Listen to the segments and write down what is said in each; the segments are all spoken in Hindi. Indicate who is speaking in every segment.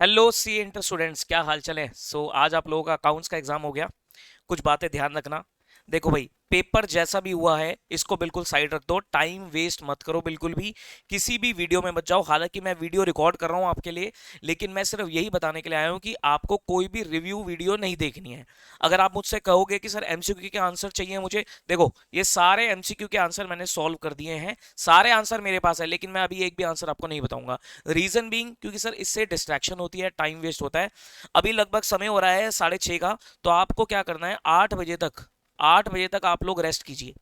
Speaker 1: हेलो सी इंटर स्टूडेंट्स, क्या हाल चाल है। आज आप लोगों का अकाउंट्स का एग्जाम हो गया। कुछ बातें ध्यान रखना। देखो भाई, पेपर जैसा भी हुआ है इसको बिल्कुल साइड रख दो, टाइम वेस्ट मत करो बिल्कुल भी। किसी भी वीडियो में मत जाओ। हालांकि मैं वीडियो रिकॉर्ड कर रहा हूं आपके लिए, लेकिन मैं सिर्फ यही बताने के लिए आया हूं कि आपको कोई भी रिव्यू वीडियो नहीं देखनी है। अगर आप मुझसे कहोगे कि सर एमसीक्यू के आंसर चाहिए मुझे, देखो ये सारे एमसीक्यू के आंसर मैंने सॉल्व कर दिए हैं, सारे आंसर मेरे पास है, लेकिन मैं अभी एक भी आंसर आपको नहीं बताऊंगा। रीजन बीइंग क्योंकि सर इससे डिस्ट्रैक्शन होती है, टाइम वेस्ट होता है। अभी लगभग समय हो रहा है 6:30 का। तो आपको क्या करना है, 8 बजे तक आप लोग रेस्ट कीजिए।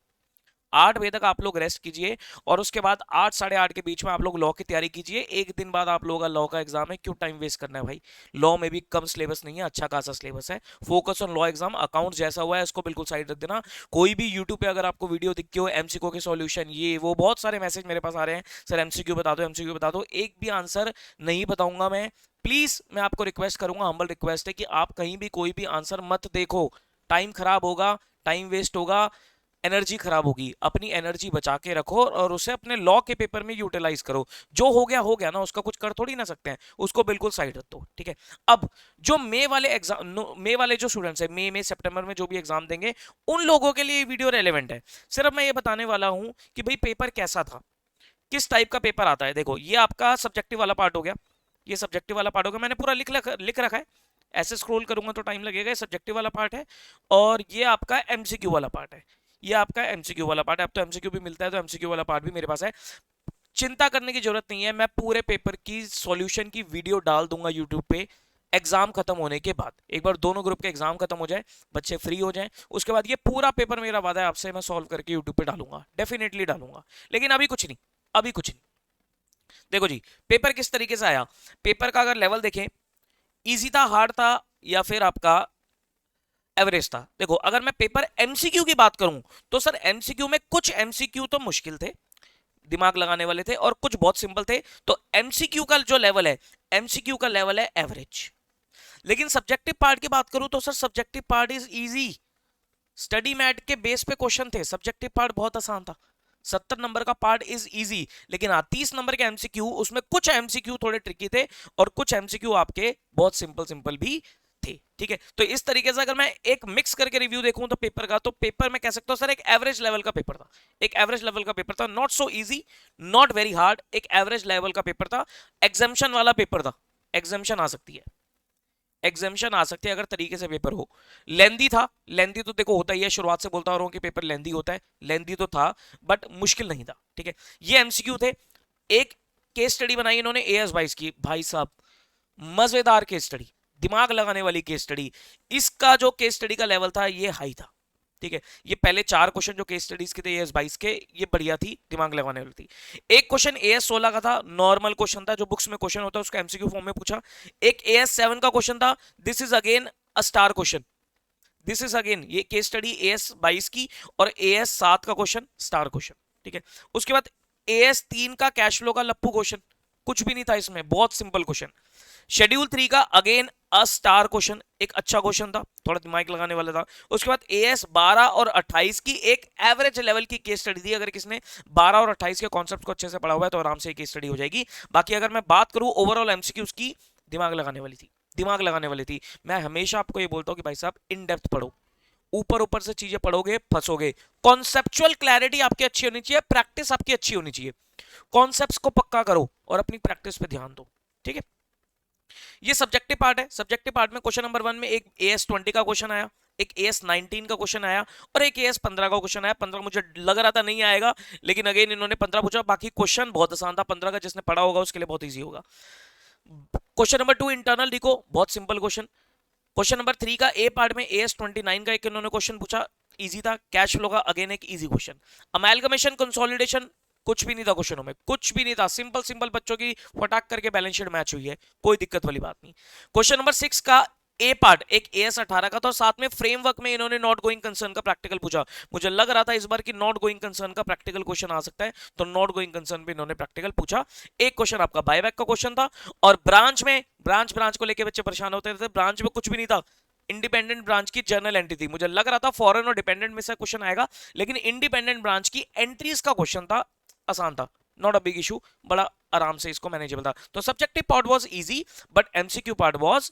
Speaker 1: 8 बजे तक आप लोग रेस्ट कीजिए, और उसके बाद 8 8:30 के बीच में आप लोग लॉ की तैयारी कीजिए। एक दिन बाद आप लोगों का लॉ का एग्जाम है, क्यों टाइम वेस्ट करना है भाई। लॉ में भी कम सिलेबस नहीं है, अच्छा खासा सिलेबस है। Focus on law exam. Account जैसा हुआ है इसको बिल्कुल साइड रख देना। कोई भी यूट्यूब पे अगर आपको वीडियो दिखती हो एमसीक्यू के सॉल्यूशन, ये वो बहुत सारे मैसेज मेरे पास आ रहे हैं, सर एमसीक्यू बता दो, एमसीक्यू बता दो। एक भी आंसर नहीं बताऊंगा मैं। प्लीज मैं आपको रिक्वेस्ट करूंगा, हम्बल रिक्वेस्ट है कि आप कहीं भी कोई भी आंसर मत देखो। टाइम खराब होगा, टाइम वेस्ट होगा, एनर्जी खराब होगी। अपनी एनर्जी बचा के रखो और उसे अपने लॉ के पेपर में यूटिलाइज करो। जो हो गया ना, उसका कुछ कर थोड़ी ना सकते हैं, उसको बिल्कुल साइड रख दो, ठीक है। अब जो मई वाले एग्जाम, मई वाले जो स्टूडेंट्स है, मई में सितंबर में जो भी एग्जाम देंगे, उन लोगों के लिए वीडियो रेलेवेंट है। सिर्फ मैं ये बताने वाला हूं कि भाई पेपर कैसा था, किस टाइप का पेपर आता है। देखो ये आपका सब्जेक्टिव वाला पार्ट हो गया, ये सब्जेक्टिव वाला पार्ट हो गया, मैंने पूरा लिख रखा है। ऐसे स्क्रॉल करूंगा तो टाइम लगेगा। ये सब्जेक्टिव वाला पार्ट है, और ये आपका एमसीक्यू वाला पार्ट है। ये आपका एमसीक्यू वाला पार्ट है। अब तो एमसीक्यू भी मिलता है, तो एमसीक्यू वाला पार्ट भी मेरे पास है। चिंता करने की जरूरत नहीं है, मैं पूरे पेपर की सॉल्यूशन की वीडियो डाल दूंगा यूट्यूब पे। एग्जाम खत्म होने के बाद, एक बार दोनों ग्रुप के एग्जाम खत्म हो जाए, बच्चे फ्री हो जाएं, उसके बाद ये पूरा पेपर, मेरा वादा है आपसे, मैं सॉल्व करके यूट्यूब पे डालूंगा, डेफिनेटली डालूंगा। लेकिन अभी कुछ नहीं, अभी कुछ नहीं। देखो जी, पेपर किस तरीके से आया। पेपर का अगर लेवल देखें, इजी था, हार्ड था, या फिर आपका एवरेज था। देखो अगर मैं पेपर एमसीक्यू की बात करूं, तो सर एमसीक्यू में कुछ एमसीक्यू तो मुश्किल थे, दिमाग लगाने वाले थे, और कुछ बहुत सिंपल थे। तो एमसीक्यू का जो लेवल है, एमसीक्यू का लेवल है एवरेज। लेकिन सब्जेक्टिव पार्ट की बात करूं तो sir subjective part is easy. Study mat के बेस पे क्वेश्चन थे, सब्जेक्टिव पार्ट बहुत आसान था। 70 नंबर का पार्ट इज इजी। लेकिन हाँ, 30 नंबर के एमसीक्यू, उसमें कुछ एमसीक्यू थोड़े ट्रिकी थे, और कुछ एमसीक्यू आपके बहुत सिंपल सिंपल भी थे, ठीक है। तो इस तरीके से अगर मैं एक मिक्स करके रिव्यू देखूं तो पेपर का, तो पेपर में कह सकता हूं सर एक एवरेज लेवल का पेपर था। एक एवरेज लेवल का पेपर था, not so easy, not very hard, एक एवरेज लेवल का पेपर था। एग्जाम्शन वाला पेपर था, एग्जाम्शन आ सकती है, एग्जाम्शन आ सकती है अगर तरीके से पेपर हो। लेंदी था, लेंदी तो देखो होता ही है, शुरुआत से बोलता आ रहा हूं कि पेपर लेंदी होता है, लेंदी तो था, बट मुश्किल नहीं था, ठीक है। ये एमसीक्यू थे। एक केस स्टडी बनाई इन्होंने AS22 की, भाई साहब मजेदार केस स्टडी, दिमाग लगाने वाली केस स्टडी। इसका जो केस स्टडी का लेवल था ये हाई था, ठीक है। ये पहले 4 क्वेश्चन जो केस स्टडीज के थे AS22 के, ये बढ़िया थी, दिमाग लगाने वाली थी। एक क्वेश्चन AS16 का था, नॉर्मल क्वेश्चन था, जो बुक्स में क्वेश्चन होता है उसका एमसीक्यू फॉर्म में पूछा। एक AS7 का क्वेश्चन था, this is again a star question, this is again, ये केस स्टडी AS22 की, और AS7 का क्वेश्चन स्टार क्वेश्चन, ठीक है। उसके बाद AS3 का कैश फ्लो का लप्पू क्वेश्चन, कुछ भी नहीं था इसमें, बहुत सिंपल क्वेश्चन। शेड्यूल 3 का अगेन अ स्टार क्वेश्चन, एक अच्छा क्वेश्चन था, थोड़ा दिमाग लगाने वाला था। उसके बाद AS12 और 28 की एक एवरेज लेवल की केस स्टडी थी। अगर किसने 12 और 28 के कॉन्सेप्ट को अच्छे से पढ़ा हुआ है तो आराम से केस स्टडी हो जाएगी। बाकी अगर मैं बात करूं ओवरऑल एमसीक्यूज की, दिमाग लगाने वाली थी, दिमाग लगाने वाली थी। मैं हमेशा आपको ये बोलता हूं कि भाई साहब इन डेप्थ पढ़ो, ऊपर ऊपर से चीजें पढ़ोगे फंसोगे। कॉन्सेप्चुअल क्लैरिटी आपकी अच्छी होनी चाहिए, प्रैक्टिस आपकी अच्छी होनी चाहिए। कॉन्सेप्ट्स को पक्का करो और अपनी प्रैक्टिस पे ध्यान दो, ठीक है। ये सब्जेक्टिव पार्ट है। सब्जेक्टिव पार्ट में क्वेश्चन नंबर 1 में एक AS20 का क्वेश्चन आया, एक AS19 का क्वेश्चन आया, और एक AS15 का क्वेश्चन आया। 15 मुझे लग रहा था नहीं आएगा, लेकिन अगेन इन्होंने 15 पूछा। बाकी क्वेश्चन बहुत आसान था, 15 का जिसने पढ़ा होगा उसके लिए बहुत ईजी होगा। क्वेश्चन नंबर 2 इंटरनल डिको, बहुत सिंपल क्वेश्चन। क्वेश्चन नंबर 3 का ए पार्ट में AS29 का एक इन्होंने क्वेश्चन पूछा, इजी था। कैश फ्लो का अगेन एक इजी क्वेश्चन। अमेलगमेशन कंसोलिडेशन, कुछ भी नहीं था क्वेश्चनों में, कुछ भी नहीं था, सिंपल सिंपल बच्चों की फटाक करके बैलेंस शीट मैच हुई है, कोई दिक्कत वाली बात नहीं। क्वेश्चन नंबर 6 का ए पार्ट एक AS18 का था, और साथ में फ्रेमवर्क में इन्होंने नॉट गोइंग कंसर्न का प्रैक्टिकल पूछा। मुझे लग रहा था इस बार कि नॉट गोइंग कंसर्न का प्रैक्टिकल क्वेश्चन आ सकता है, तो नॉट गोइंग कंसर्न पे इन्होंने प्रैक्टिकल पूछा। एक क्वेश्चन आपका बायबैक का क्वेश्चन था। और ब्रांच में, ब्रांच को लेकर बच्चे परेशान होते थे, ब्रांच में कुछ भी नहीं था। इंडिपेंडेंट ब्रांच की जर्नल एंट्री थी। मुझे लग रहा था फॉरेन और डिपेंडेंट में से क्वेश्चन आएगा, लेकिन इंडिपेंडेंट ब्रांच की एंट्रीज का क्वेश्चन था, आसान था, नॉट अ बिग इशू, बड़ा आराम से इसको मैनेजेबल था। तो subjective part was easy but MCQ part was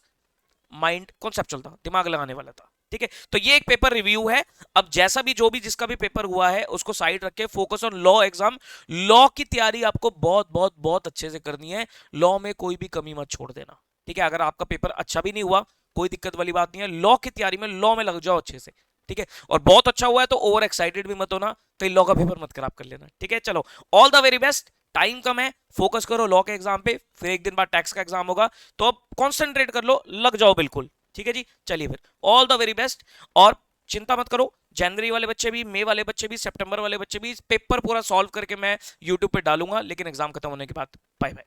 Speaker 1: mind conceptual था, दिमाग लगाने वाला था। ठीक है, तो ये एक पेपर रिव्यू है। अब जैसा भी जो भी जिसका भी पेपर हुआ है उसको साइड रख के focus on law exam. Law की तैयारी आपको बहुत बहुत बहुत अच्छे से करनी है। लॉ में कोई भी कमी मत छोड़ देना। ठीक है, अगर आपका पेपर अच्छा भी नहीं हुआ कोई दिक्कत वाली बात नहीं है, लॉ की तैयारी में लॉ में लग जाओ अच्छे से। ठीक है, और बहुत अच्छा हुआ है तो ओवर एक्साइटेड भी मत होना, फिर लॉ का पेपर मत खराब कर लेना। ठीक है, चलो all the very best. Time कम है, फोकस करो लॉ के एग्जाम पे, फिर एक दिन बाद टैक्स का एग्जाम होगा, तो अब कॉन्सेंट्रेट कर लो, लग जाओ बिल्कुल। ठीक है जी, चलिए फिर ऑल द वेरी बेस्ट। और चिंता मत करो, जनवरी वाले बच्चे भी, मई वाले बच्चे भी, सितंबर वाले बच्चे भी, पेपर पूरा सॉल्व करके मैं यूट्यूब पे डालूंगा, लेकिन एग्जाम खत्म होने के बाद। Bye bye.